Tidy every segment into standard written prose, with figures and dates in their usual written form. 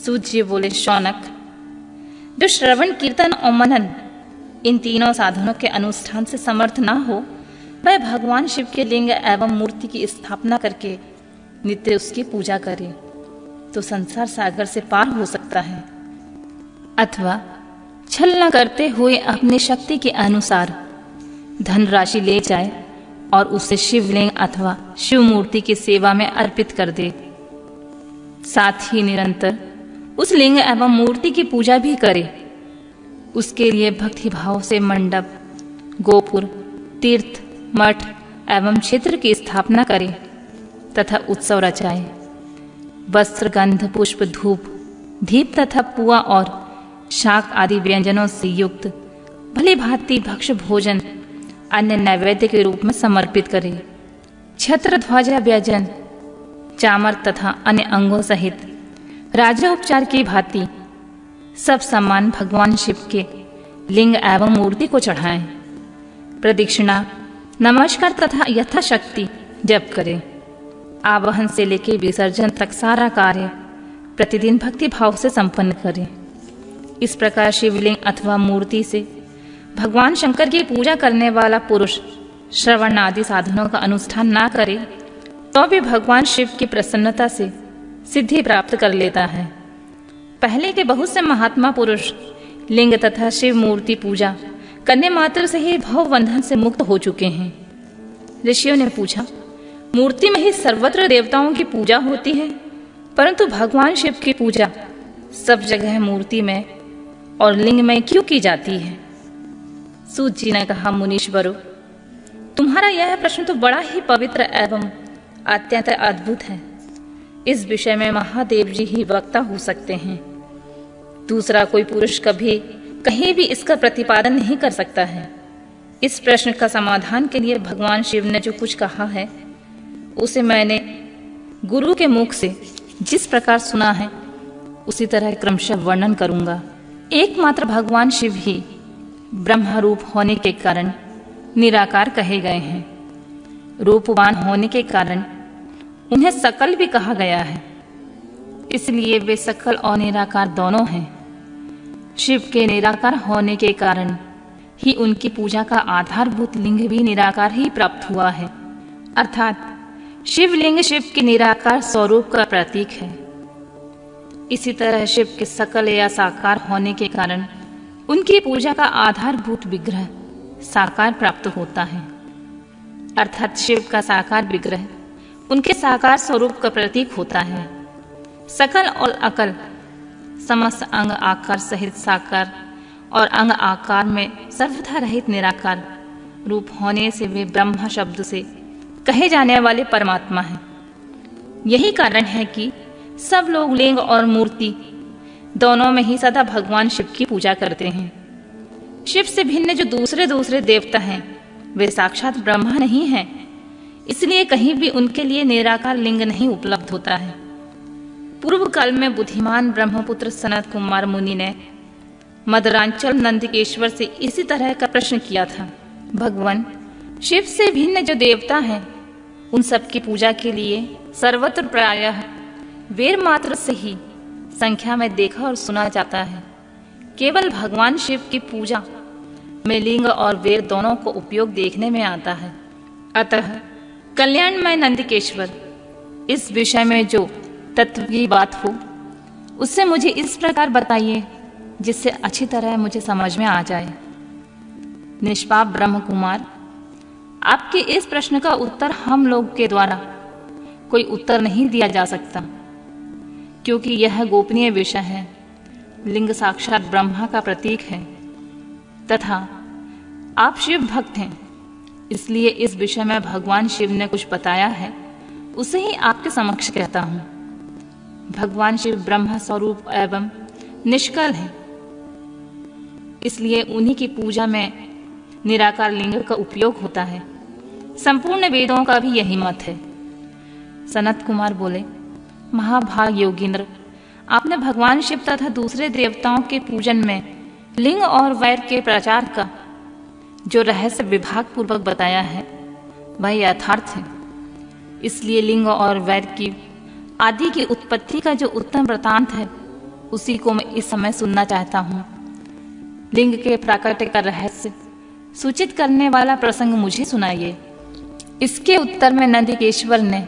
सूत जी बोले, शौनक, जो श्रवण, कीर्तन और मनन इन तीनों साधनों के अनुष्ठान से समर्थ ना हो, वह भगवान शिव के लिंग एवं मूर्ति की स्थापना करके नित्य उसकी पूजा करे तो संसार सागर से पार हो सकता है, अथवा छल न करते हुए अपनी शक्ति के अनुसार धन राशि ले जाए और उसे शिवलिंग अथवा शिव मूर्ति की सेवा में अर्पित कर दे। साथ ही निरंतर उस लिंग एवं मूर्ति की पूजा भी करे। उसके लिए भक्ति भाव से मंडप, गोपुर, तीर्थ, मठ एवं क्षेत्र की स्थापना करे तथा उत्सव रचाए। वस्त्र, गंध, पुष्प, धूप, दीप तथा पुआ और शाक आदि व्यंजनों से युक्त भली भांति भक्ष्य भोजन अन्य नैवेद्य के रूप में समर्पित करे। छत्र, ध्वजा, व्यंजन, चामर तथा अन्य अंगों सहित राजोपचार की भांति सब सम्मान भगवान शिव के लिंग एवं मूर्ति को चढ़ाएं। प्रदक्षिणा, नमस्कार तथा यथाशक्ति जप करें। आवाहन से लेकर विसर्जन तक सारा कार्य प्रतिदिन भक्ति भाव से संपन्न करें। इस प्रकार शिवलिंग अथवा मूर्ति से भगवान शंकर की पूजा करने वाला पुरुष श्रवण आदि साधनों का अनुष्ठान ना करे तो भी भगवान शिव की प्रसन्नता से सिद्धि प्राप्त कर लेता है। पहले के बहुत से महात्मा पुरुष लिंग तथा शिव मूर्ति पूजा करने मात्र से ही भव बंधन से मुक्त हो चुके हैं। ऋषियों ने पूछा, मूर्ति में ही सर्वत्र देवताओं की पूजा होती है, परंतु भगवान शिव की पूजा सब जगह मूर्ति में और लिंग में क्यों की जाती है? सूत जी ने कहा, मुनीश्वरों, तुम्हारा यह प्रश्न तो बड़ा ही पवित्र एवं अत्यंत अद्भुत है। इस विषय में महादेव जी ही वक्ता हो सकते हैं। दूसरा कोई पुरुष कभी कहीं भी इसका प्रतिपादन नहीं कर सकता है। इस प्रश्न का समाधान के लिए भगवान शिव ने जो कुछ कहा है उसे मैंने गुरु के मुख से जिस प्रकार सुना है उसी तरह क्रमशः वर्णन करूंगा। एकमात्र भगवान शिव ही ब्रह्म रूप होने के कारण निराकार कहे गए हैं। रूपवान होने के कारण उन्हें सकल भी कहा गया है, इसलिए वे सकल और निराकार दोनों हैं। शिव के निराकार होने के कारण ही उनकी पूजा का आधारभूत लिंग भी निराकार ही प्राप्त हुआ है, अर्थात शिवलिंग शिव के निराकार स्वरूप का प्रतीक है। इसी तरह शिव के सकल या साकार होने के कारण उनकी पूजा का आधारभूत विग्रह साकार प्राप्त होता है, अर्थात शिव का साकार विग्रह उनके साकार स्वरूप का प्रतीक होता है। सकल और अकल समस्त अंग आकार सहित साकार और अंग आकार में सर्वथा रहित निराकार रूप होने से वे ब्रह्म शब्द से कहे जाने वाले परमात्मा हैं। यही कारण है कि सब लोग लिंग और मूर्ति दोनों में ही सदा भगवान शिव की पूजा करते हैं। शिव से भिन्न जो दूसरे देवता हैं वे साक्षात ब्रह्मा नहीं हैं, इसलिए कहीं भी उनके लिए निराकार लिंग नहीं उपलब्ध होता है। पूर्व काल में बुद्धिमान ब्रह्मपुत्र सनत कुमार मुनि ने मदरांचल नंदिकेश्वर से इसी तरह का प्रश्न किया था। भगवान शिव से भिन्न जो देवता हैं उन सब की पूजा के लिए सर्वत्र प्रायः वेद मात्र से ही संख्या में देखा और सुना जाता है। केवल भगवान शिव की पूजा में लिंग और वेद दोनों को उपयोग देखने में आता है। अतः कल्याणमय नंदिकेश्वर, इस विषय में जो तत्व की बात हो उससे मुझे इस प्रकार बताइए जिससे अच्छी तरह मुझे समझ में आ जाए। निष्पाप ब्रह्म कुमार, आपके इस प्रश्न का उत्तर हम लोग के द्वारा कोई उत्तर नहीं दिया जा सकता, क्योंकि यह गोपनीय विषय है। लिंग साक्षात ब्रह्मा का प्रतीक है तथा आप शिव भक्त हैं, इसलिए इस विषय में भगवान शिव ने कुछ बताया है उसे ही आपके समक्ष कहता हूं। भगवान शिव ब्रह्म स्वरूप एवं निष्कल है, इसलिए उन्हीं की पूजा में निराकार लिंग का उपयोग होता है। संपूर्ण वेदों का भी यही मत है। सनत कुमार बोले, महाभाग योगींद्र, आपने भगवान शिव तथा दूसरे देवताओं के पूजन में लिंग और वैर के प्रचार का जो रहस्य विभाग पूर्वक बताया है वह यथार्थ है। इसलिए लिंग और वैर की आदि की उत्पत्ति का जो उत्तम वृतांत है उसी को मैं इस समय सुनना चाहता हूँ। लिंग के प्राकट्य का रहस्य सूचित करने वाला प्रसंग मुझे सुनाइए। इसके उत्तर में नंदिकेश्वर ने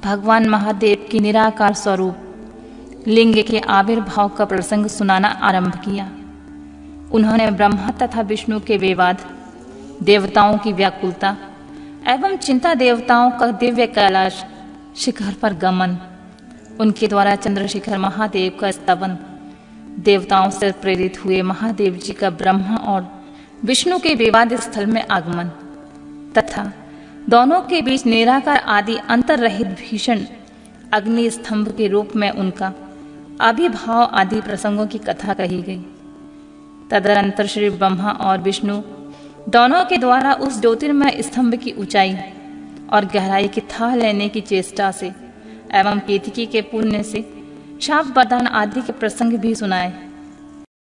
भगवान महादेव की निराकार स्वरूप लिंग के आविर्भाव का प्रसंग सुनाना आरंभ किया। उन्होंने ब्रह्मा तथा विष्णु के विवाद, देवताओं की व्याकुलता एवं चिंता, देवताओं का दिव्य कैलाश शिखर पर गमन, उनके द्वारा चंद्रशेखर महादेव का स्तवन, देवताओं से प्रेरित हुए महादेव जी का ब्रह्मा और विष्णु के विवाद स्थल में आगमन तथा दोनों के बीच निराकार आदि अंतर रहित भीषण अग्नि स्तंभ के रूप में उनका आविर्भाव आदि प्रसंगों की कथा कही गई। तदनंतर श्री ब्रह्मा और विष्णु दोनों के द्वारा उस ज्योतिर्मय स्तंभ की ऊंचाई और गहराई की थाह लेने की चेष्टा से एवं केतकी के पुण्य से शाप प्रदान आदि के प्रसंग भी सुनाए।